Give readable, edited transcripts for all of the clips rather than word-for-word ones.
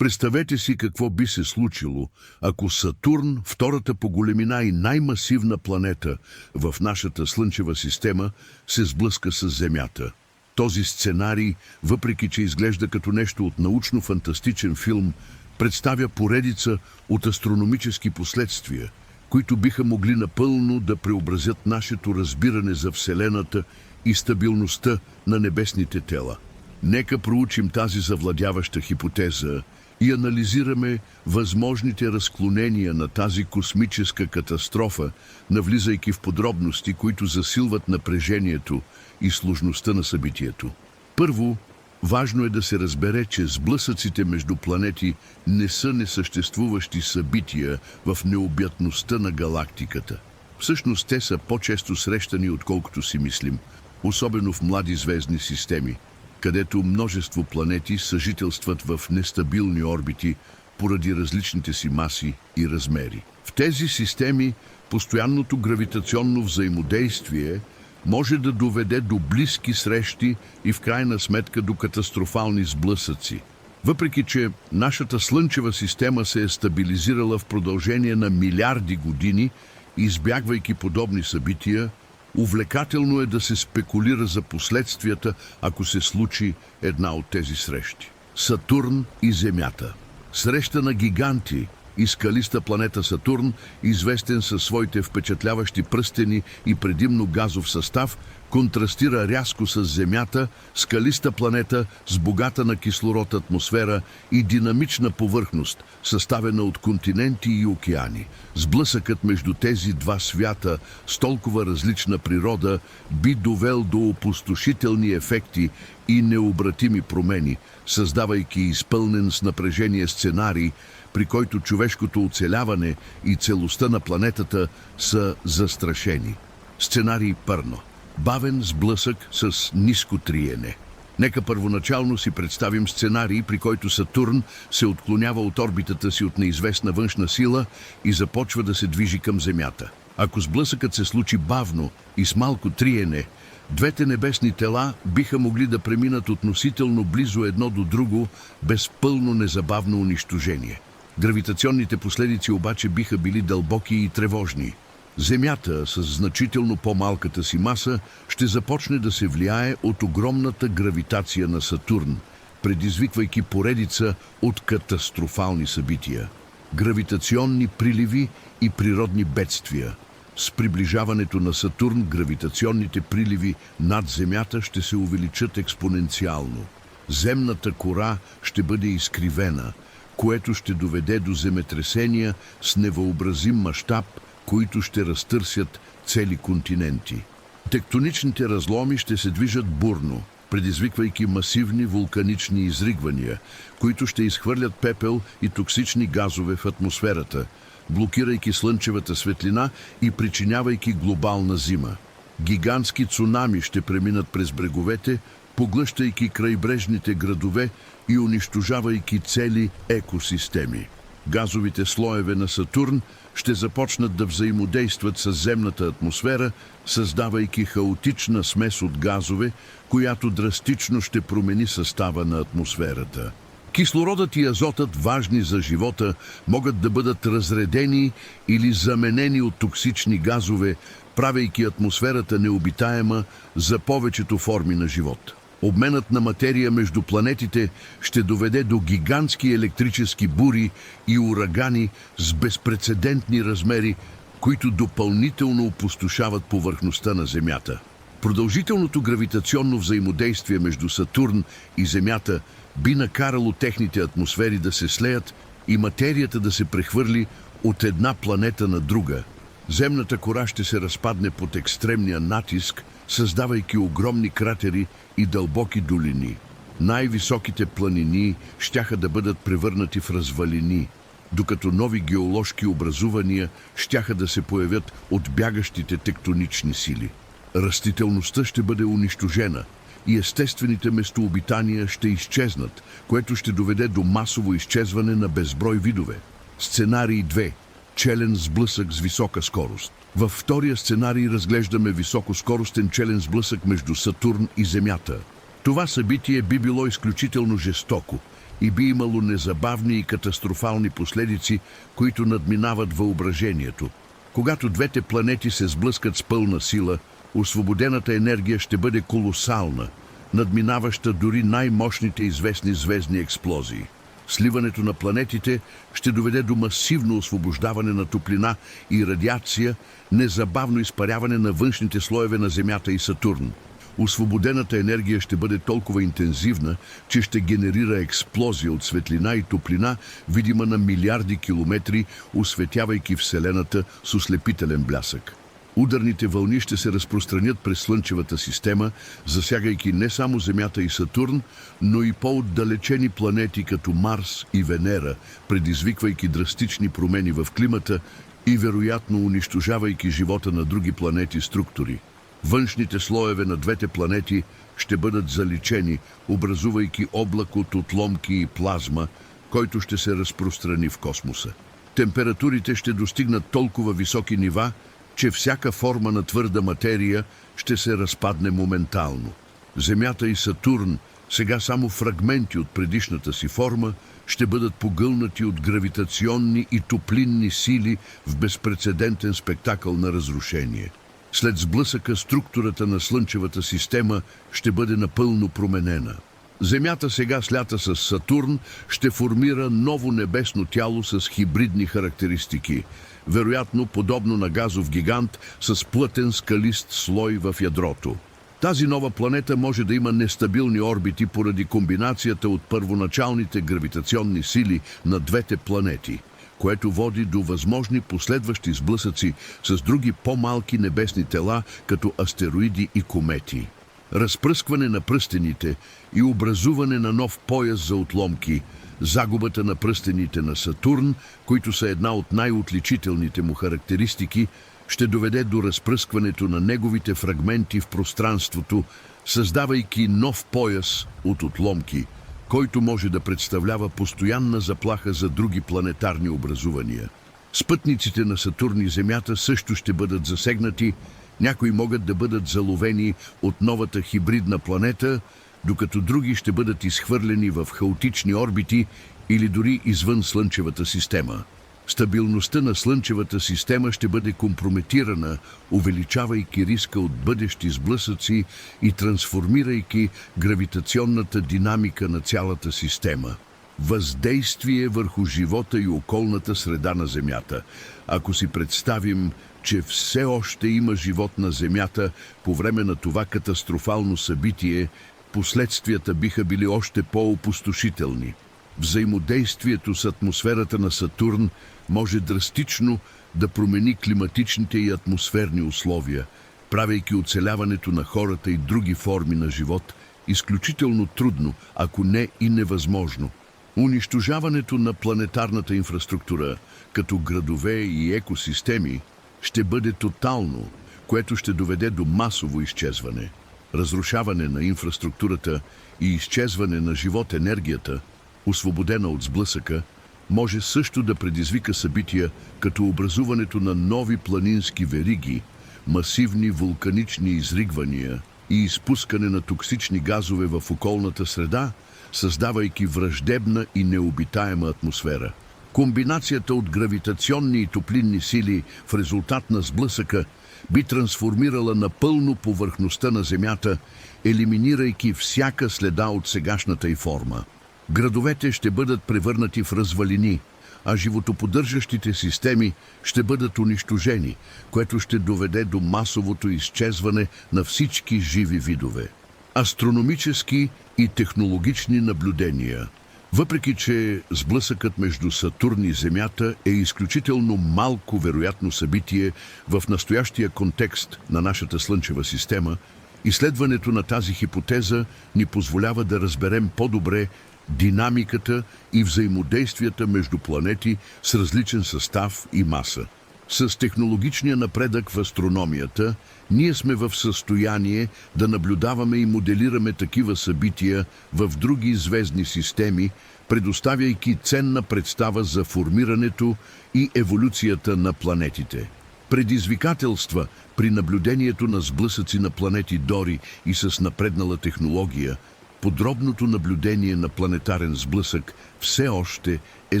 Представете си какво би се случило, ако Сатурн, втората по големина и най-масивна планета в нашата Слънчева система, се сблъска с Земята. Този сценарий, въпреки че изглежда като нещо от научно-фантастичен филм, представя поредица от астрономически последствия, които биха могли напълно да преобразят нашето разбиране за Вселената и стабилността на небесните тела. Нека проучим тази завладяваща хипотеза и анализираме възможните разклонения на тази космическа катастрофа, навлизайки в подробности, които засилват напрежението и сложността на събитието. Първо, важно е да се разбере, че сблъсъците между планети не са несъществуващи събития в необятността на галактиката. Всъщност те са по-често срещани, отколкото си мислим, особено в млади звездни системи, където множество планети съжителстват в нестабилни орбити поради различните си маси и размери. В тези системи постоянното гравитационно взаимодействие може да доведе до близки срещи и в крайна сметка до катастрофални сблъсъци. Въпреки че нашата Слънчева система се е стабилизирала в продължение на милиарди години, избягвайки подобни събития, увлекателно е да се спекулира за последствията, ако се случи една от тези срещи. Сатурн и Земята. Среща на гиганти и скалиста планета Сатурн, известен със своите впечатляващи пръстени и предимно газов състав, контрастира рязко с Земята, скалиста планета с богата на кислород атмосфера и динамична повърхност, съставена от континенти и океани. Сблъсъкът между тези два свята с толкова различна природа би довел до опустошителни ефекти и необратими промени, създавайки изпълнен с напрежение сценарий, при който човешкото оцеляване и целостта на планетата са застрашени. Сценарий първо. Бавен сблъсък с ниско триене. Нека първоначално си представим сценарий, при който Сатурн се отклонява от орбитата си от неизвестна външна сила и започва да се движи към Земята. Ако сблъсъкът се случи бавно и с малко триене, двете небесни тела биха могли да преминат относително близо едно до друго без пълно незабавно унищожение. Гравитационните последици обаче биха били дълбоки и тревожни. Земята с значително по-малката си маса ще започне да се влияе от огромната гравитация на Сатурн, предизвиквайки поредица от катастрофални събития. Гравитационни приливи и природни бедствия. С приближаването на Сатурн гравитационните приливи над Земята ще се увеличат експоненциално. Земната кора ще бъде изкривена, което ще доведе до земетресения с невъобразим мащаб, които ще разтърсят цели континенти. Тектоничните разломи ще се движат бурно, предизвиквайки масивни вулканични изригвания, които ще изхвърлят пепел и токсични газове в атмосферата, блокирайки слънчевата светлина и причинявайки глобална зима. Гигантски цунами ще преминат през бреговете, поглъщайки крайбрежните градове и унищожавайки цели екосистеми. Газовите слоеве на Сатурн ще започнат да взаимодействат с земната атмосфера, създавайки хаотична смес от газове, която драстично ще промени състава на атмосферата. Кислородът и азотът, важни за живота, могат да бъдат разредени или заменени от токсични газове, правейки атмосферата необитаема за повечето форми на живот. Обменът на материя между планетите ще доведе до гигантски електрически бури и урагани с безпрецедентни размери, които допълнително опустошават повърхността на Земята. Продължителното гравитационно взаимодействие между Сатурн и Земята би накарало техните атмосфери да се слеят и материята да се прехвърли от една планета на друга. Земната кора ще се разпадне под екстремния натиск, създавайки огромни кратери и дълбоки долини. Най-високите планини щяха да бъдат превърнати в развалини, докато нови геоложки образувания щяха да се появят от бягащите тектонични сили. Растителността ще бъде унищожена и естествените местообитания ще изчезнат, което ще доведе до масово изчезване на безброй видове. Сценарий 2. Челен сблъсък с висока скорост. Във втория сценарий разглеждаме високоскоростен челен сблъсък между Сатурн и Земята. Това събитие би било изключително жестоко и би имало незабавни и катастрофални последици, които надминават въображението. Когато двете планети се сблъскат с пълна сила, освободената енергия ще бъде колосална, надминаваща дори най-мощните известни звездни експлозии. Сливането на планетите ще доведе до масивно освобождаване на топлина и радиация, незабавно изпаряване на външните слоеве на Земята и Сатурн. Освободената енергия ще бъде толкова интензивна, че ще генерира експлозия от светлина и топлина, видима на милиарди километри, осветявайки Вселената с ослепителен блясък. Ударните вълни ще се разпространят през Слънчевата система, засягайки не само Земята и Сатурн, но и по-отдалечени планети като Марс и Венера, предизвиквайки драстични промени в климата и вероятно унищожавайки живота на други планети структури. Външните слоеве на двете планети ще бъдат заличени, образувайки облак от отломки и плазма, който ще се разпространи в космоса. Температурите ще достигнат толкова високи нива, че всяка форма на твърда материя ще се разпадне моментално. Земята и Сатурн, сега само фрагменти от предишната си форма, ще бъдат погълнати от гравитационни и топлинни сили в безпрецедентен спектакъл на разрушение. След сблъсъка структурата на Слънчевата система ще бъде напълно променена. Земята сега слята с Сатурн ще формира ново небесно тяло с хибридни характеристики, вероятно подобно на газов гигант с плътен скалист слой в ядрото. Тази нова планета може да има нестабилни орбити поради комбинацията от първоначалните гравитационни сили на двете планети, което води до възможни последващи сблъсъци с други по-малки небесни тела, като астероиди и комети. Разпръскване на пръстените и образуване на нов пояс за отломки, загубата на пръстените на Сатурн, които са една от най-отличителните му характеристики, ще доведе до разпръскването на неговите фрагменти в пространството, създавайки нов пояс от отломки, който може да представлява постоянна заплаха за други планетарни образувания. Спътниците на Сатурн и Земята също ще бъдат засегнати, някои могат да бъдат заловени от новата хибридна планета, докато други ще бъдат изхвърлени в хаотични орбити или дори извън Слънчевата система. Стабилността на Слънчевата система ще бъде компрометирана, увеличавайки риска от бъдещи сблъсъци и трансформирайки гравитационната динамика на цялата система. Въздействие върху живота и околната среда на Земята. Ако си представим, че все още има живот на Земята по време на това катастрофално събитие, последствията биха били още по-опустошителни. Взаимодействието с атмосферата на Сатурн може драстично да промени климатичните и атмосферни условия, правейки оцеляването на хората и други форми на живот изключително трудно, ако не и невъзможно. Унищожаването на планетарната инфраструктура, като градове и екосистеми, ще бъде тотално, което ще доведе до масово изчезване. Разрушаване на инфраструктурата и изчезване на живот енергията, освободена от сблъсъка, може също да предизвика събития като образуването на нови планински вериги, масивни вулканични изригвания и изпускане на токсични газове в околната среда, създавайки враждебна и необитаема атмосфера. Комбинацията от гравитационни и топлинни сили в резултат на сблъсъка би трансформирала напълно повърхността на Земята, елиминирайки всяка следа от сегашната й форма. Градовете ще бъдат превърнати в развалини, а животоподдържащите системи ще бъдат унищожени, което ще доведе до масовото изчезване на всички живи видове. Астрономически и технологични наблюдения. Въпреки че сблъсъкът между Сатурн и Земята е изключително малко вероятно събитие в настоящия контекст на нашата Слънчева система, изследването на тази хипотеза ни позволява да разберем по-добре динамиката и взаимодействията между планети с различен състав и маса. С технологичния напредък в астрономията, ние сме в състояние да наблюдаваме и моделираме такива събития в други звездни системи, предоставяйки ценна представа за формирането и еволюцията на планетите. Предизвикателства при наблюдението на сблъсъци на планети Дори и с напреднала технология Подробното наблюдение на планетарен сблъсък все още е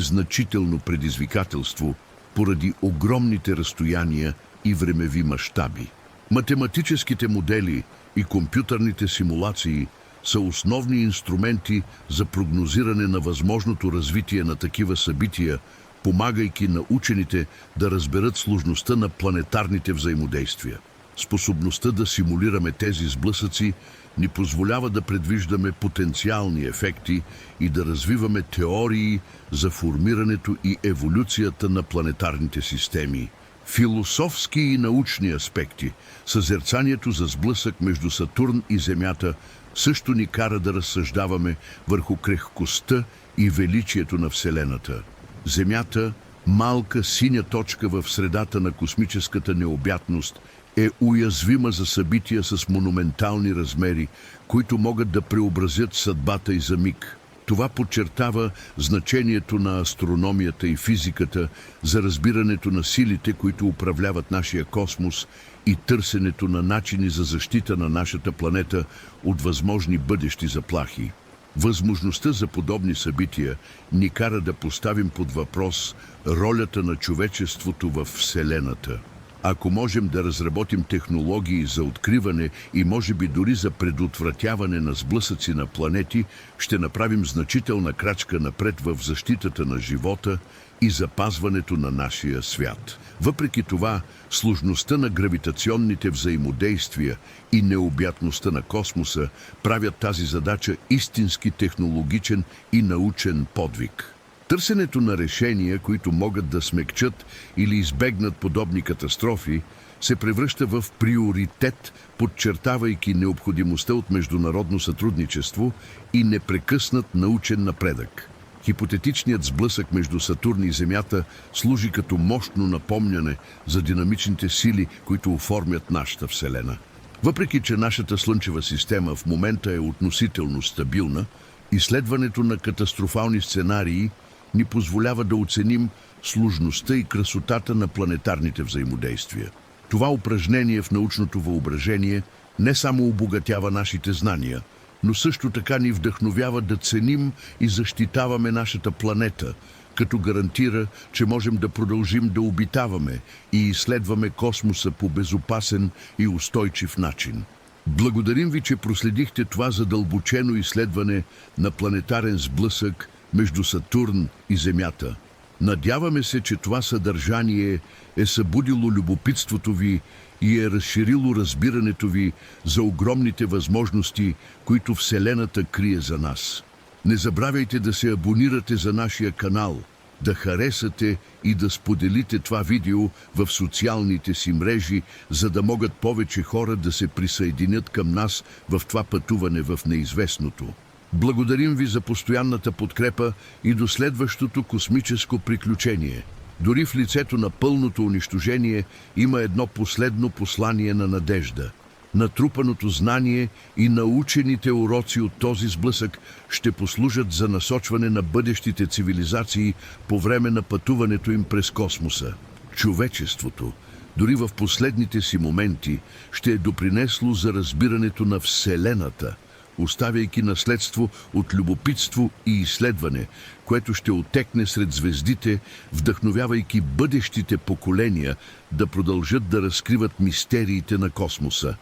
значително предизвикателство поради огромните разстояния и времеви мащаби. Математическите модели и компютърните симулации са основни инструменти за прогнозиране на възможното развитие на такива събития, помагайки на учените да разберат сложността на планетарните взаимодействия. Способността да симулираме тези сблъсъци ни позволява да предвиждаме потенциални ефекти и да развиваме теории за формирането и еволюцията на планетарните системи. Философски и научни аспекти, съзерцанието за сблъсък между Сатурн и Земята също ни кара да разсъждаваме върху крехкостта и величието на Вселената. Земята, малка синя точка в средата на космическата необятност, е уязвима за събития с монументални размери, които могат да преобразят съдбата й за миг. Това подчертава значението на астрономията и физиката за разбирането на силите, които управляват нашия космос, и търсенето на начини за защита на нашата планета от възможни бъдещи заплахи. Възможността за подобни събития ни кара да поставим под въпрос ролята на човечеството в Вселената. Ако можем да разработим технологии за откриване и може би дори за предотвратяване на сблъсъци на планети, ще направим значителна крачка напред в защитата на живота и запазването на нашия свят. Въпреки това, сложността на гравитационните взаимодействия и необятността на космоса правят тази задача истински технологичен и научен подвиг. Търсенето на решения, които могат да смекчат или избегнат подобни катастрофи, се превръща в приоритет, подчертавайки необходимостта от международно сътрудничество и непрекъснат научен напредък. Хипотетичният сблъсък между Сатурн и Земята служи като мощно напомняне за динамичните сили, които оформят нашата Вселена. Въпреки че нашата Слънчева система в момента е относително стабилна, изследването на катастрофални сценарии ни позволява да оценим сложността и красотата на планетарните взаимодействия. Това упражнение в научното въображение не само обогатява нашите знания, но също така ни вдъхновява да ценим и защитаваме нашата планета, като гарантира, че можем да продължим да обитаваме и изследваме космоса по безопасен и устойчив начин. Благодарим ви, че проследихте това задълбочено изследване на планетарен сблъсък между Сатурн и Земята. Надяваме се, че това съдържание е събудило любопитството ви и е разширило разбирането ви за огромните възможности, които Вселената крие за нас. Не забравяйте да се абонирате за нашия канал, да харесате и да споделите това видео в социалните си мрежи, за да могат повече хора да се присъединят към нас в това пътуване в неизвестното. Благодарим ви за постоянната подкрепа и до следващото космическо приключение. Дори в лицето на пълното унищожение има едно последно послание на надежда. Натрупаното знание и научените уроци от този сблъсък ще послужат за насочване на бъдещите цивилизации по време на пътуването им през космоса. Човечеството, дори в последните си моменти, ще е допринесло за разбирането на Вселената, оставяйки наследство от любопитство и изследване, което ще отекне сред звездите, вдъхновявайки бъдещите поколения да продължат да разкриват мистериите на космоса.